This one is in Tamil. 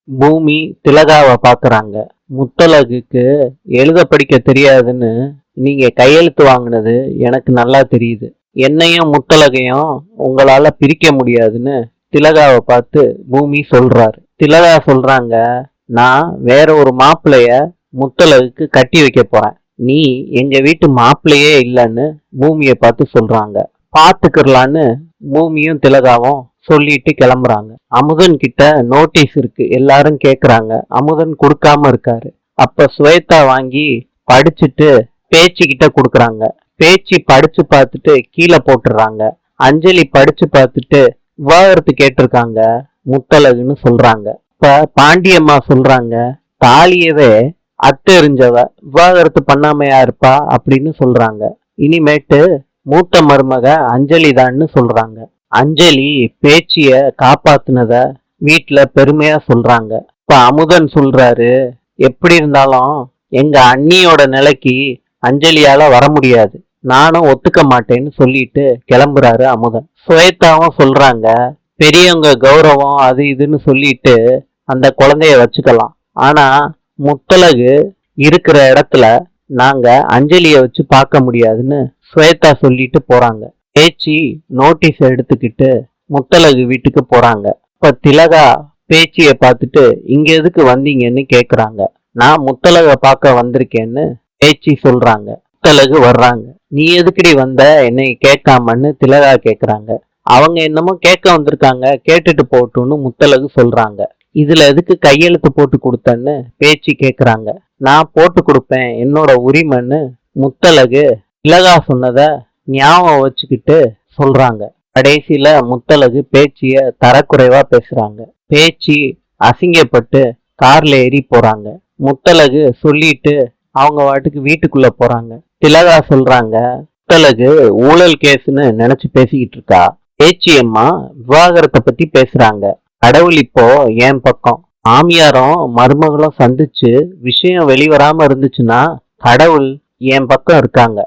பூமி திலகாவை பாக்குறாங்க. முத்தழகுக்கு எழுத படிக்க தெரியாதுன்னு நீங்க கையெழுத்து வாங்கினது எனக்கு நல்லா தெரியுது. என்னையும் முத்தழகையும் உங்களால பிரிக்க முடியாதுன்னு திலகாவை பார்த்து பூமி சொல்றாரு. திலகா சொல்றாங்க, நான் வேற ஒரு மாப்பிள்ளைய முத்தழகுக்கு கட்டி வைக்க போறேன். நீ எங்க வீட்டு மாப்பிள்ளையே இல்லைன்னு பூமியை பார்த்து சொல்றாங்க. பாத்துக்கிறலான்னு பூமியும் திலகாவும் சொல்லிட்டு கிளம்புறாங்க. அமுதன் கிட்ட நோட்டீஸ் இருக்கு, எல்லாரும் கேக்குறாங்க. அமுதன் கொடுக்காம இருக்காரு. அப்ப ஸ்வேதா வாங்கி படிச்சுட்டு பேச்சு கிட்ட கொடுக்குறாங்க. பேச்சு படிச்சு பார்த்துட்டு கீழே போட்டுறாங்க. அஞ்சலி படிச்சு பார்த்துட்டு விவாகரத்து கேட்டிருக்காங்க முத்தழகுன்னு சொல்றாங்க. இப்ப பாண்டியம்மா சொல்றாங்க, தாலியவே அத்தெறிஞ்சவ விவாகரத்து பண்ணாமையா இருப்பா அப்படின்னு சொல்றாங்க. இனிமேட்டு மூத்த மருமக அஞ்சலி தான்னு சொல்றாங்க. அஞ்சலி பேச்சிய காப்பாத்துனத வீட்டுல பெருமையா சொல்றாங்க. இப்ப அமுதன் சொல்றாரு, எப்படி இருந்தாலும் எங்க அண்ணியோட நிலைக்கு அஞ்சலியால வர முடியாது, நானும் ஒத்துக்க மாட்டேன்னு சொல்லிட்டு கிளம்புறாரு அமுதன். சுவேதாவும் சொல்றாங்க, பெரியவங்க கௌரவம் அது இதுன்னு சொல்லிட்டு அந்த குழந்தைய வச்சுக்கலாம், ஆனா முத்தழகு இருக்கிற இடத்துல நாங்க அஞ்சலிய வச்சு பார்க்க முடியாதுன்னு ஸ்வேதா சொல்லிட்டு போறாங்க. பேச்சி நோட்டீஸ் எடுத்துக்கிட்டு முத்தழகு வீட்டுக்கு போறாங்க. இப்ப திலகா பேச்சிய பார்த்துட்டு இங்க எதுக்கு வந்தீங்கன்னு கேக்குறாங்க. நான் முத்தழக பார்க்க வந்திருக்கேன்னு பேச்சி சொல்றாங்க. முத்தழகு வர்றாங்க. நீ எதுக்குடி வந்த என்னை கேட்காமன்னு திலகா கேக்குறாங்க. அவங்க என்னமோ கேட்க வந்திருக்காங்க, கேட்டுட்டு போட்டுன்னு முத்தழகு சொல்றாங்க. இதுல எதுக்கு கையெழுத்து போட்டு கொடுத்தன்னு பேச்சு கேக்குறாங்க. நான் போட்டு கொடுப்பேன், என்னோட உரிமைன்னு முத்தழகு திலகா சொன்னத ஞாபகம் வச்சுக்கிட்டு சொல்றாங்க. கடைசியில முத்தழகு பேச்சிய தரக்குறைவா பேசுறாங்க. பேச்சு அசிங்கப்பட்டு கார்ல ஏறி போறாங்க. முத்தழகு சொல்லிட்டு அவங்க வாட்டுக்கு வீட்டுக்குள்ள போறாங்க. திலகா சொல்றாங்க, முத்தழகு ஊழல் கேஸ்ன்னு நினைச்சு பேசிக்கிட்டு இருக்கா. பேச்சியம்மா விவாகரத்தை பத்தி பேசுறாங்க. கடவுள் இப்போ என் பக்கம். மாமியாரும் மருமகளும் சந்திச்சு விஷயம் வெளிவராம இருந்துச்சுன்னா கடவுள் என் பக்கம் இருக்காங்க.